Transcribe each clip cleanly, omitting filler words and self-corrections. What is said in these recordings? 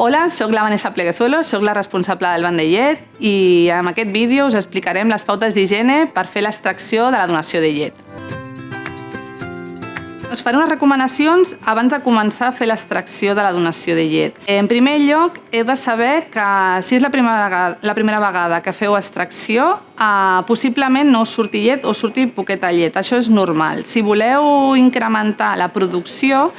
Hola, soc la Vanessa Pleguezuelo, soc la responsable del banc de llet i en aquest vídeo us explicarem les pautes d'higiene per fer l'extracció de la donació de llet. Us faré unes recomanacions abans de començar a fer l'extracció de la donació de llet. En primer lloc, heu de saber que si és la primera vegada que feu extracció, possiblement no us surti llet o surti poqueta llet. Això és normal. Si voleu incrementar la producció,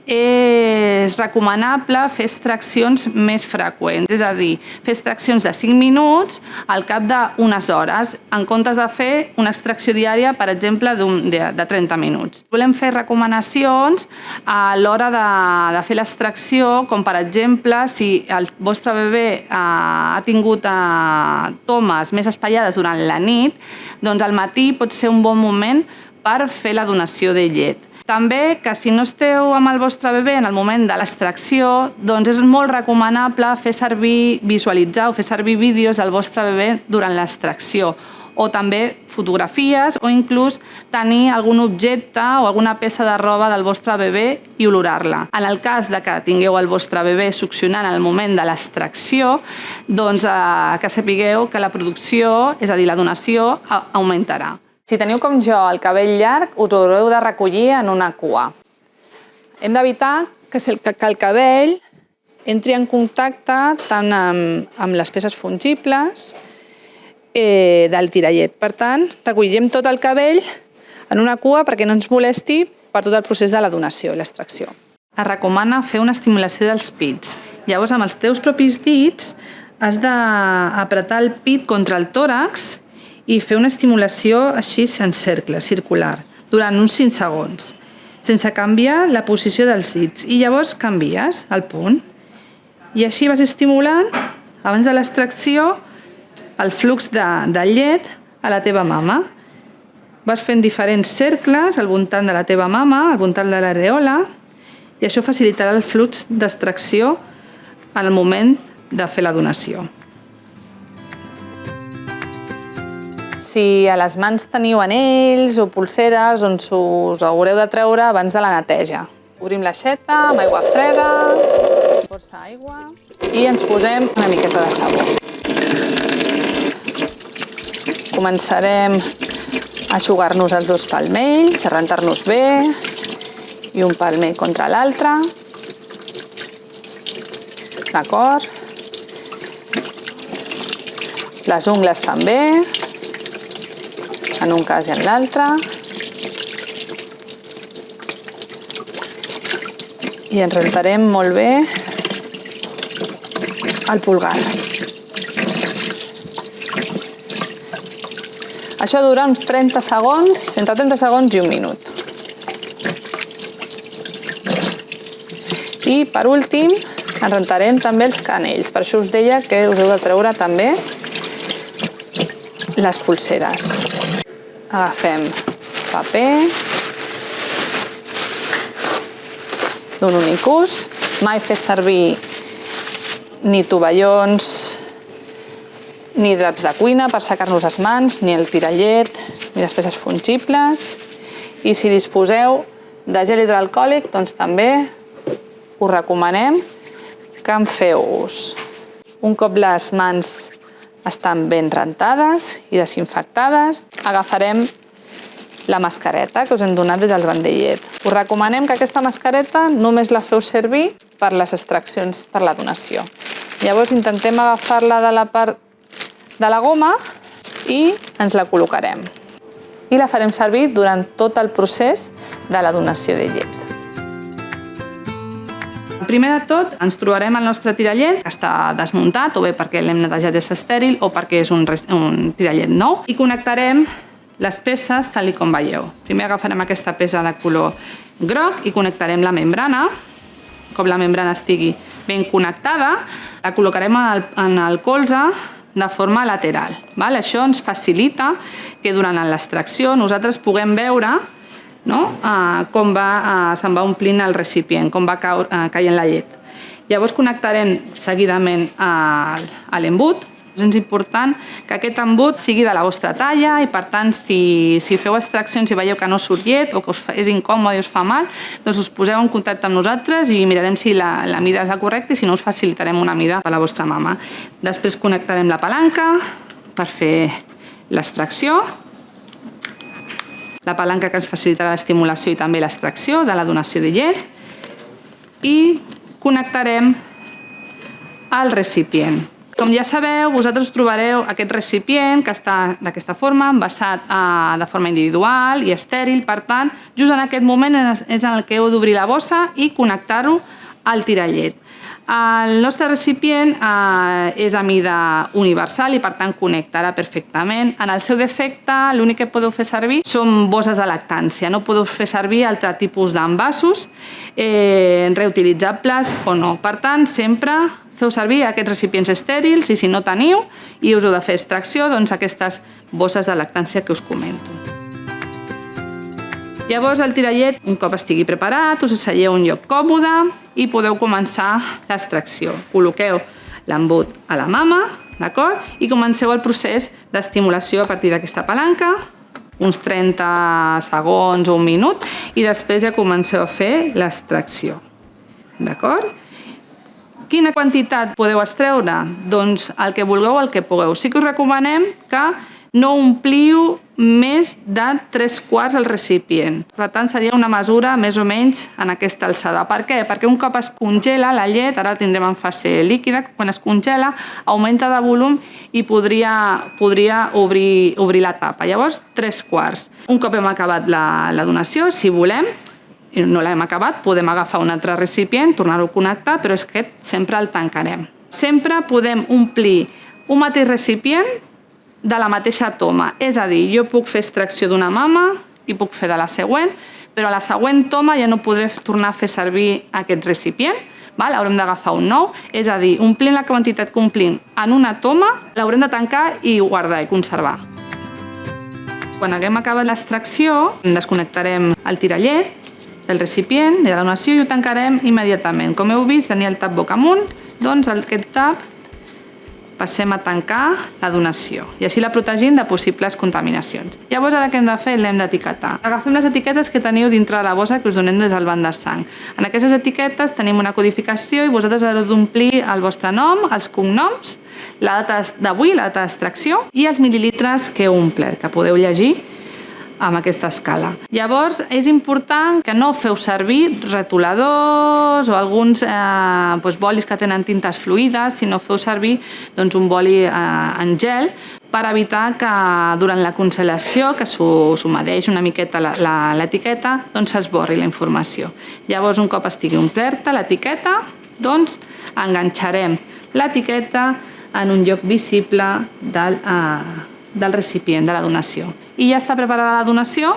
és recomanable fer extraccions més freqüents, és a dir, fer extraccions de 5 minuts al cap d'unes hores, en comptes de fer una extracció diària, per exemple, de 30 minuts. Volem fer recomanacions a l'hora de fer l'extracció, com per exemple, si el vostre bebè ha tingut tomes més espaiades durant la nit, doncs al matí pot ser un bon moment per fer la donació de llet. També que si no esteu amb el vostre bebè en el moment de l'extracció, doncs és molt recomanable visualitzar o fer servir vídeos del vostre bebè durant l'extracció, o també fotografies o inclús tenir algun objecte o alguna peça de roba del vostre bebè i olorar-la. En el cas de que tingueu el vostre bebè succionant al moment de l'extracció, doncs que sapigueu que la producció, és a dir, la donació, augmentarà. Si teniu com jo el cabell llarg, us ho haureu de recollir en una cua. Hem d'evitar que el cabell entri en contacte tant amb les peces fungibles del tirallet. Per tant, recollirem tot el cabell en una cua perquè no ens molesti per tot el procés de la donació i l'extracció. Es recomana fer una estimulació dels pits. Llavors, amb els teus propis dits, has d'apretar el pit contra el tòrax i fer una estimulació així en cercle, circular, durant uns 5 segons, sense canviar la posició dels dits. I llavors canvies el punt. I així vas estimulant, abans de l'extracció, el flux de llet a la teva mama. Vas fent diferents cercles al voltant de la teva mama, al voltant de l'areola, i això facilitarà el flux d'extracció en el moment de fer la donació. Si a les mans teniu anells o polseres, doncs us haureu de treure abans de la neteja. Obrim l'aixeta amb aigua freda, força aigua, i ens posem una miqueta de sabó. Començarem a eixugar-nos els dos palmells, a rentar-nos bé, i un palmell contra l'altre. D'acord? Les ungles també, en un cas i en l'altre. I ens rentarem molt bé el pulgar. Això dura uns 30 segons, entre 30 segons i un minut. I per últim, ens rentarem també els canells. Per això us deia que us heu de treure també les polseres. Agafem paper d'un únic ús. Mai fer servir ni tovallons ni draps de cuina per secar-nos les mans, ni el tirallet, ni les peces fungibles. I si disposeu de gel hidroalcohòlic, doncs també us recomanem que en feu ús. Un cop les mans estan ben rentades i desinfectades, agafarem la mascareta que us hem donat des del banc de llet. Us recomanem que aquesta mascareta només la feu servir per les extraccions per la donació. Llavors intentem agafar-la de la part de la goma i ens la col·locarem. I la farem servir durant tot el procés de la donació de llet. Primer de tot, ens trobarem el nostre tirallet, que està desmuntat, o bé perquè l'hem netejat és estèril, o perquè és un tirallet nou, i connectarem les peces tal com veieu. Primer agafarem aquesta peça de color groc i connectarem la membrana. Un cop la membrana estigui ben connectada, la col·locarem en el colze de forma lateral. Això ens facilita que durant l'extracció nosaltres puguem veure com se'n va omplint el recipient, com va caient la llet. Llavors connectarem seguidament a l'embut És important que aquest embut sigui de la vostra talla i, per tant, si feu extraccions i veieu que no surt llet o que us és incòmode i us fa mal, doncs us poseu en contacte amb nosaltres i mirarem si la mida és la correcta i si no us facilitarem una mida per a la vostra mama. Després connectarem la palanca per fer l'extracció. La palanca que ens facilitarà l'estimulació i també l'extracció de la donació de llet. I connectarem el recipient. Com ja sabeu, vosaltres trobareu aquest recipient que està d'aquesta forma, envasat de forma individual i estèril. Per tant, just en aquest moment és en el que heu d'obrir la bossa i connectar-ho al tirallet. El nostre recipient és a mida universal i, per tant, connectarà perfectament. En el seu defecte, l'únic que podeu fer servir són bosses de lactància. No podeu fer servir altre tipus d'envasos reutilitzables o no. Per tant, sempre feu servir aquests recipients estèrils i, si no teniu i us heu de fer extracció, doncs aquestes bosses de lactància que us comento. Llavors, el tirallet, un cop estigui preparat, us asseieu a un lloc còmode i podeu començar l'extracció. Col·loqueu l'embut a la mama, d'acord? I comenceu el procés d'estimulació a partir d'aquesta palanca, uns 30 segons o un minut, i després ja comenceu a fer l'extracció. D'acord? Quina quantitat podeu extreure? Doncs el que vulgueu, el que pugueu. Sí que us recomanem que no ompliu més de 3/4 el recipient. Per tant, seria una mesura més o menys en aquesta alçada. Per què? Perquè un cop es congela la llet, ara la tindrem en fase líquida, quan es congela, augmenta de volum i podria obrir la tapa. Llavors, 3/4. Un cop hem acabat la donació, si volem, i no l'hem acabat, podem agafar un altre recipient, tornar-ho a connectar, però és que sempre el tancarem. Sempre podem omplir un mateix recipient de la mateixa toma. És a dir, jo puc fer extracció d'una mama i puc fer de la següent, però a la següent toma ja no podré tornar a fer servir aquest recipient, haurem d'agafar un nou, és a dir, omplint la quantitat que omplim en una toma, l'haurem de tancar i guardar i conservar. Quan haguem acabat l'extracció, desconnectarem el tirallet del recipient i de la donació i ho tancarem immediatament. Com heu vist, tenia el tap boca amunt, doncs aquest tap passem a tancar la donació i així la protegim de possibles contaminacions. Llavors, ara què hem de fer? L'hem d'etiquetar. Agafem les etiquetes que teniu dintre de la bossa que us donem des del banc de sang. En aquestes etiquetes tenim una codificació i vosaltres heu d'omplir el vostre nom, els cognoms, la data d'avui, la data d'extracció i els mil·lilitres que heu omplert, que podeu llegir amb aquesta escala. Llavors, és important que no feu servir retoladors o alguns bolis que tenen tintes fluides, sinó feu servir un boli en gel per evitar que durant la congelació, que s'humedeix una miqueta l'etiqueta, s'esborri la informació. Llavors, un cop estigui omplerta l'etiqueta, enganxarem l'etiqueta en un lloc visible del recipient de la donació. I ja està preparada la donació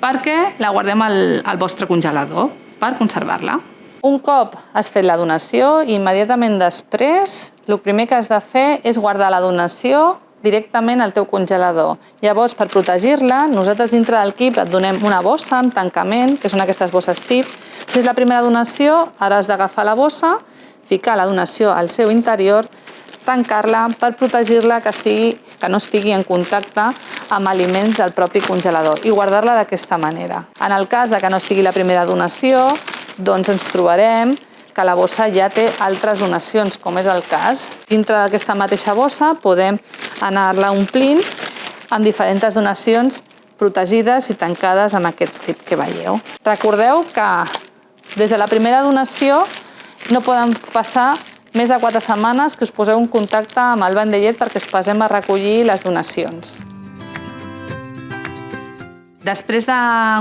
perquè la guardem al vostre congelador per conservar-la. Un cop has fet la donació, immediatament després, el primer que has de fer és guardar la donació directament al teu congelador. Llavors, per protegir-la, nosaltres dintre del kit et donem una bossa amb tancament, que són aquestes bosses tip. Si és la primera donació, ara has d'agafar la bossa, ficar la donació al seu interior, tancar-la per protegir-la que no estigui en contacte amb aliments del propi congelador i guardar-la d'aquesta manera. En el cas que no sigui la primera donació, ens trobarem que la bossa ja té altres donacions, com és el cas. Dintre d'aquesta mateixa bossa podem anar-la omplint amb diferents donacions protegides i tancades amb aquest tip que veieu. Recordeu que des de la primera donació no poden passar més de 4 setmanes que us poseu en contacte amb el banc de llet perquè es passem a recollir les donacions. Després de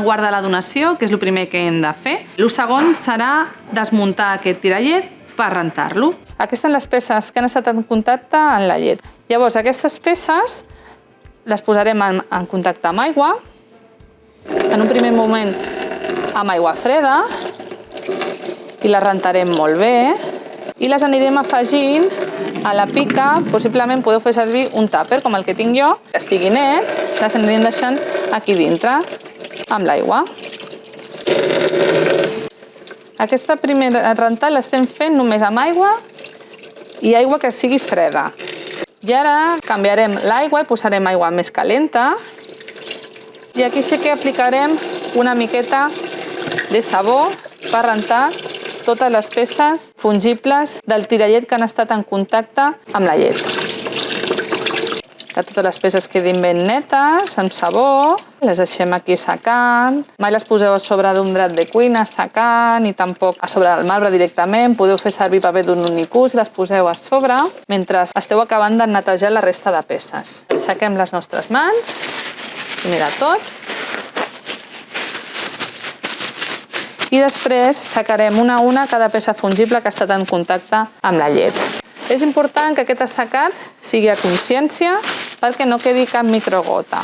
guardar la donació, que és el primer que hem de fer, el segon serà desmuntar aquest tirallet per rentar-lo. Aquestes són les peces que han estat en contacte amb la llet. Llavors, aquestes peces les posarem en contacte amb aigua, en un primer moment amb aigua freda, i les rentarem molt bé, i les anirem afegint a la pica. Possiblement podeu fer servir un tàper, com el que tinc jo, que estigui net, les anirem deixant aquí dintre, amb l'aigua. Aquesta primera rentada l'estem fent només amb aigua i aigua que sigui freda. I ara canviarem l'aigua i posarem aigua més calenta. I aquí sí que aplicarem una miqueta de sabó per rentar totes les peces fungibles del tirallet que han estat en contacte amb la llet. Que totes les peces quedin ben netes, amb sabó, les deixem aquí secant. Mai les poseu a sobre d'un drap de cuina secant i tampoc a sobre del marbre directament. Podeu fer servir paper d'un unicús i les poseu a sobre mentre esteu acabant de netejar la resta de peces. Sequem les nostres mans, mira tot. I després secarem una a una cada peça fungible que ha estat en contacte amb la llet. És important que aquest assecat sigui a consciència perquè no quedi cap microgota.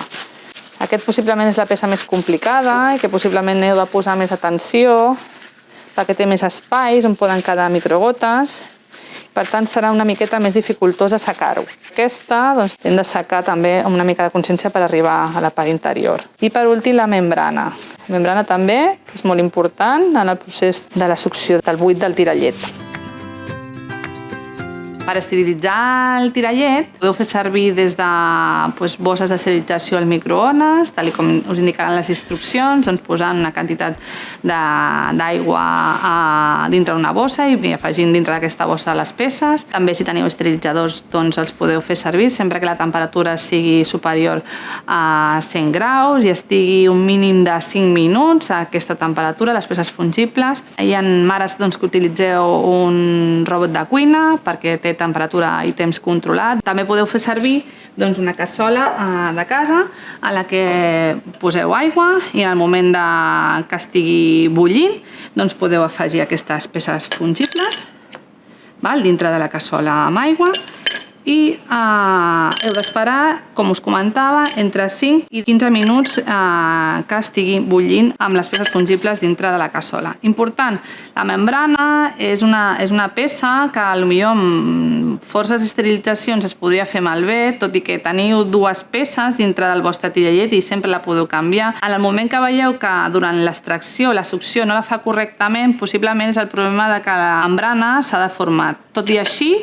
Aquest possiblement és la peça més complicada i que possiblement heu de posar més atenció perquè té més espais on poden quedar microgotes. Per tant, serà una miqueta més dificultós assecar-ho. Aquesta hem de secar també amb una mica de consciència per arribar a la part interior. I per últim, la membrana. La membrana també és molt important en el procés de la succió del buit del tirallet. Per esterilitzar el tirallet podeu fer servir des de bosses d'esterilització al microones, tal com us indicaran les instruccions, posant una quantitat d'aigua dintre una bossa i afegint dintre d'aquesta bossa les peces. També si teniu esterilitzadors els podeu fer servir sempre que la temperatura sigui superior a 100 graus i estigui un mínim de 5 minuts a aquesta temperatura, les peces fungibles. Hi ha mares que utilitzeu un robot de cuina perquè té temperatura i temps controlat. També podeu fer servir una cassola de casa a la que poseu aigua i en el moment que estigui bullint podeu afegir aquestes peces fungibles dintre de la cassola amb aigua i heu d'esperar, com us comentava, entre 5 i 15 minuts que estigui bullint amb les peces fungibles dintre de la cassola. Important, la membrana és una peça que potser amb forces esterilitzacions es podria fer malbé, tot i que teniu dues peces dintre del vostre tirallet i sempre la podeu canviar. En el moment que veieu que durant l'extracció la succió no la fa correctament, possiblement és el problema de que la membrana s'ha deformat. Tot i així,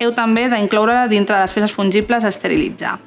heu també d'incloure-la dintre de les peces fungibles a esterilitzar.